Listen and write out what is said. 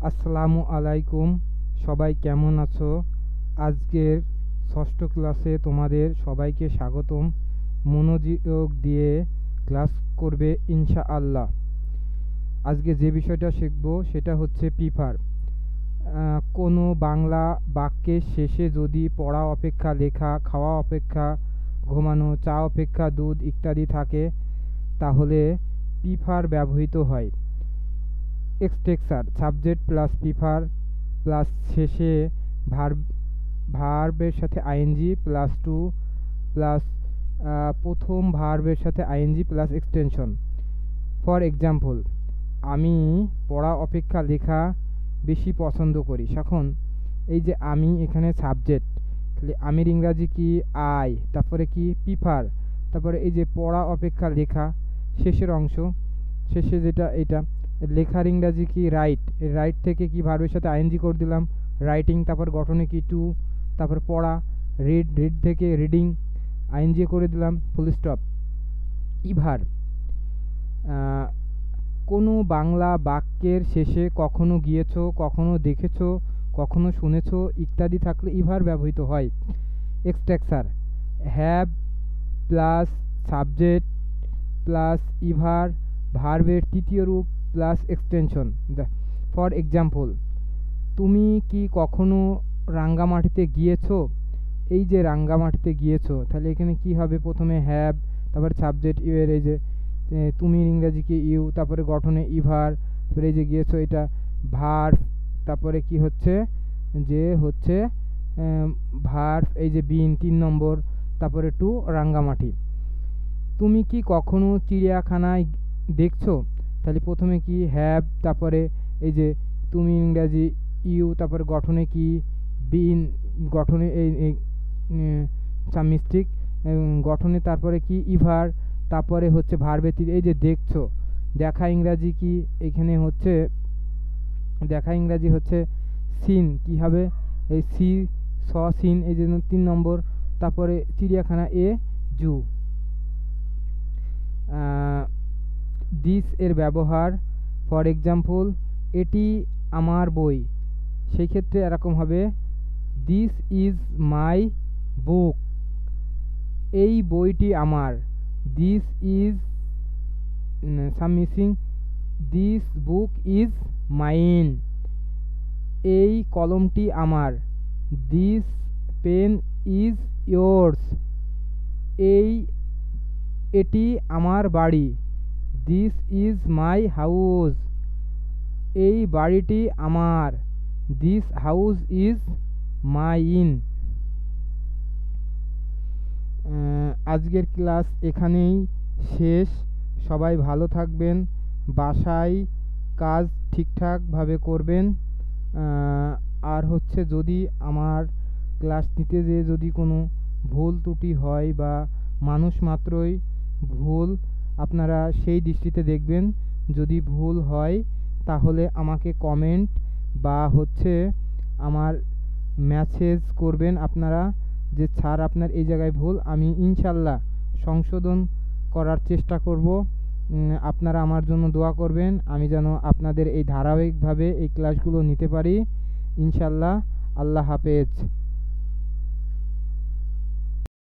আসসালামু আলাইকুম। সবাই কেমন আছো? আজকের ষষ্ঠ ক্লাসে তোমাদের সবাইকে স্বাগতম। মনোযোগ দিয়ে ক্লাস করবে ইনশাআল্লাহ। আজকে যে বিষয়টা শিখব সেটা হচ্ছে প্রিফার। কোনো বাংলা বাক্যের শেষে যদি পড়া অপেক্ষা লেখা, খাওয়া অপেক্ষা ঘুমানো, চা অপেক্ষা দুধ ইত্যাদি থাকে তাহলে প্রিফার ব্যবহৃত হয়। এক্সটেক্সার সাবজেক্ট প্লাস প্রিফার প্লাস শেষে ভার্বের সাথে আইএনজি প্লাস টু প্লাস প্রথম ভার্বের সাথে ING plus extension. For example, আমি পড়া অপেক্ষা লেখা বেশি পছন্দ করি। এখন এই যে আমি এখানে সাবজেক্ট, তাহলে আমির ইংরাজি কি আই, তারপরে কি প্রিফার, তারপরে এই যে পড়া অপেক্ষা লেখা শেষের অংশ, শেষে যেটা এটা লেখার ইংরাজি কি রাইট, রাইট থেকে কি ভার্বের সাথে আইএনজি করে দিলাম রাইটিং, তারপর গঠনে কি টু, তারপর পড়া রিড, রিড থেকে রিডিং আইএনজি করে দিলাম ফুল স্টপ। ইভার কোনো বাংলা বাক্যের শেষে কখনো গিয়েছো, কখনো দেখেছো, কখনো শুনেছো ইত্যাদি থাকলে ইভার ব্যবহৃত হয়। এক্সটেক্সার হ্যাভ প্লাস সাবজেক্ট প্লাস ইভার ভার্বের তৃতীয় রূপ প্লাস এক্সটেনশন। ফর এক্সাম্পল, তুমি কি কখনো রাঙ্গামাটিতে গিয়েছো? এই যে রাঙ্গামাটিতে গিয়েছো, তাহলে এখানে কি হবে? প্রথমে হ্যাভ, তারপর সাবজেক্ট ইউ এর এই যে তুমি ইংরাজি কি ইউ, তারপরে গঠনে ইভার, তারপরে এই যে গিয়েছো এটা ভার্ব, তারপরে কি হচ্ছে যে হচ্ছে ভার্ব এই যে বিন 3 নম্বর, তারপরে টু রাঙ্গামাটি। তুমি কি কখনো চিড়িয়াখানায় দেখছো? তাহলে প্রথমে কি হ্যাভ, তারপরে এই যে তুমি ইংরাজি ইউ, তারপরে গঠনে কি বিন, গঠনে এই মিস্টেক গঠনে, তারপরে কি ইভার, তারপরে হচ্ছে ভার্বের এই যে দেখছো, দেখা ইংরাজি কি এখানে হচ্ছে দেখা ইংরাজি হচ্ছে সিন, কি হবে এই সি স সিন এই যে 3 নম্বর, তারপরে চিড়িয়াখানা এ জু। দিস এর ব্যবহার, ফর এক্সাম্পল এটি আমার বই, সেই ক্ষেত্রে এরকম হবে দিস ইজ মাই বুক, এই বইটি আমার। This is some missing, this book is mine, এই কলমটি আমার। দিস পেন ইজ ইয়োর্স, এটি আমার বাড়ি। দিস ইজ মাই হাউস, এই বাড়িটি আমার। This house is mine. আজকের ক্লাস এখানেই শেষ। সবাই ভালো থাকবেন, বাসায় কাজ ঠিকঠাকভাবে করবেন। আর হচ্ছে যদি আমার ক্লাস নিতে যেয়ে যদি কোনো ভুল ত্রুটি হয় বা মানুষ মাত্রই ভুল, আপনারা সেই দৃষ্টিতে দেখবেন। যদি ভুল হয় তাহলে আমাকে কমেন্ট বা হচ্ছে আমার মেসেজ করবেন আপনারা যে স্যার আপনার এই জায়গায় ভুল, আমি ইনশাল্লাহ সংশোধন করার চেষ্টা করব। আপনারা আমার জন্য দোয়া করবেন, আমি যেন আপনাদের এই ধারাবাহিকভাবে এই ক্লাসগুলো নিতে পারি ইনশাল্লাহ। আল্লাহ হাফেজ।